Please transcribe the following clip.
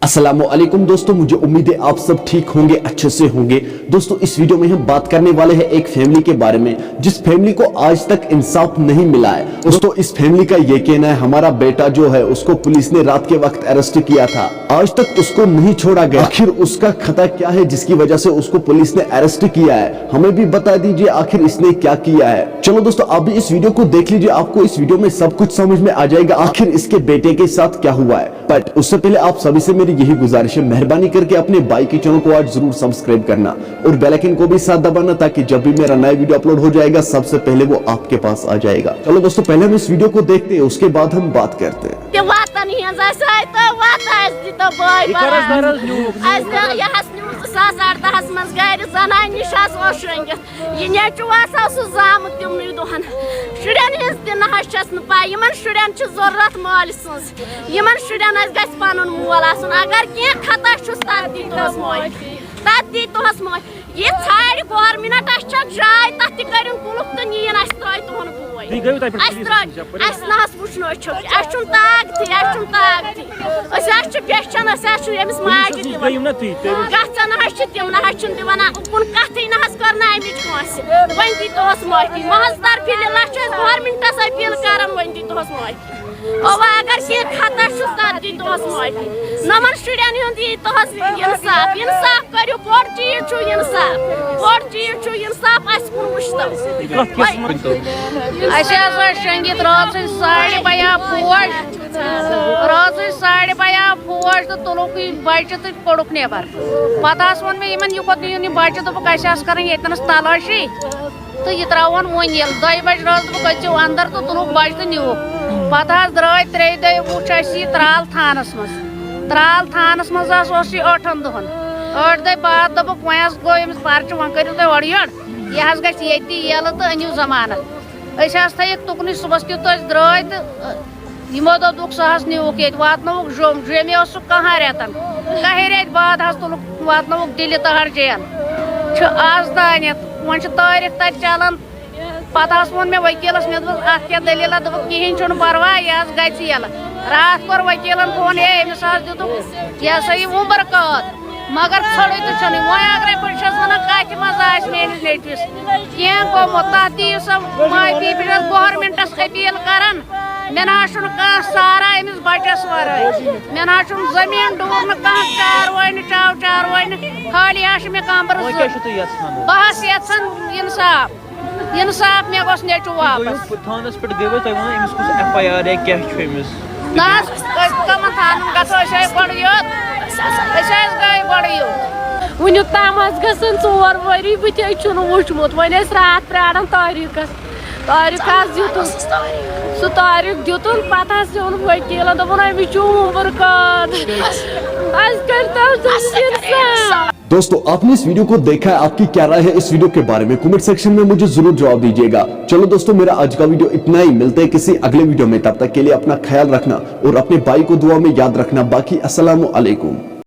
अस्सलामुअलैकुम दोस्तों, मुझे उम्मीद है आप सब ठीक होंगे, अच्छे से होंगे। दोस्तों इस वीडियो में हम बात करने वाले हैं एक फैमिली के बारे में जिस फैमिली को आज तक इंसाफ नहीं मिला है। दोस्तों इस फैमिली का ये कहना है हमारा बेटा जो है उसको पुलिस ने रात के वक्त अरेस्ट किया था, आज तक उसको नहीं छोड़ा गया। आखिर उसका खता क्या है जिसकी वजह से उसको पुलिस ने अरेस्ट किया है, हमें भी बता दीजिए आखिर इसने क्या किया है। चलो दोस्तों आप भी इस वीडियो को देख लीजिए, आपको इस वीडियो में सब कुछ समझ में आ जाएगा आखिर इसके बेटे के साथ क्या हुआ है। बट उससे पहले आप सभी से मेरी यही गुजारिश है, मेहरबानी करके अपने भाई के चैनल को आज जरूर सब्सक्राइब करना और बेल आइकन को भी साथ दबाना ताकि जब भी मेरा नया वीडियो अपलोड हो जाएगा सबसे पहले वो आपके पास आ जाएगा। चलो दोस्तों पहले हम इस वीडियो को देखते हैं, उसके बाद हम बात करते हैं। अगर खता नमन शुरन इंसाफ इंसाफ करू बोड़ चीज इंसाफ शंगित रात साढ़े बया पोश तो तुलुक बच्चे तो कोड़ुक नेबर पता वो मे इन बच्चे दोप कर तलाशी तो यह त्रावन वन ये 2 बजे रोज बच्चों अंदर तो तुलुक बच्चे तो नुक पता द्राय 3 दह वो त्राल थानस मज 8 दुहन 8 दह बाद दोप वो गो अमिस पर्च वो करू तुम ओर योर यह यल तो अनिव जमानत थक तुकन सुबह क्यों द्राय तो यमो दोक सह नुक ये वातनोक जमे कहाँ रेतन 10 रेत बाद तुलुक वातनोक दिल्ली तहर जेल आज दानित वो तारीख तक चलान पता वोन मे वकीलस मे क्या दलील कहें परवा यह यल रात कोर वकीलन फोन अमिस दुक यह उम्र कैद मगर खड़े तो वो अगर बस वन कत मज मेस नेटिस कह गोमुत तथ दिव सा माफी बस गवर्नमेंटस अपील कर मे ना सारा अमिस बचस वर मे ना जमीन डूर कह चारवान चारवान खाली मे कमर बस यन इंसाफ मे गोस नेचु वापस थानस पे गए तो FIR है क्या ना कम थान गए वन तम गसन 4 वरी बह वुचमुत वन रात प्राण तारीखस सह तारीख दितुन पता ओन वकील दोपन अमिस उम्र कैद। दोस्तों आपने इस वीडियो को देखा है, आपकी क्या राय है इस वीडियो के बारे में कमेंट सेक्शन में मुझे जरूर जवाब दीजिएगा। चलो दोस्तों मेरा आज का वीडियो इतना ही, मिलते हैं किसी अगले वीडियो में, तब तक के लिए अपना ख्याल रखना और अपने भाई को दुआ में याद रखना। बाकी अस्सलामु अलैकुम।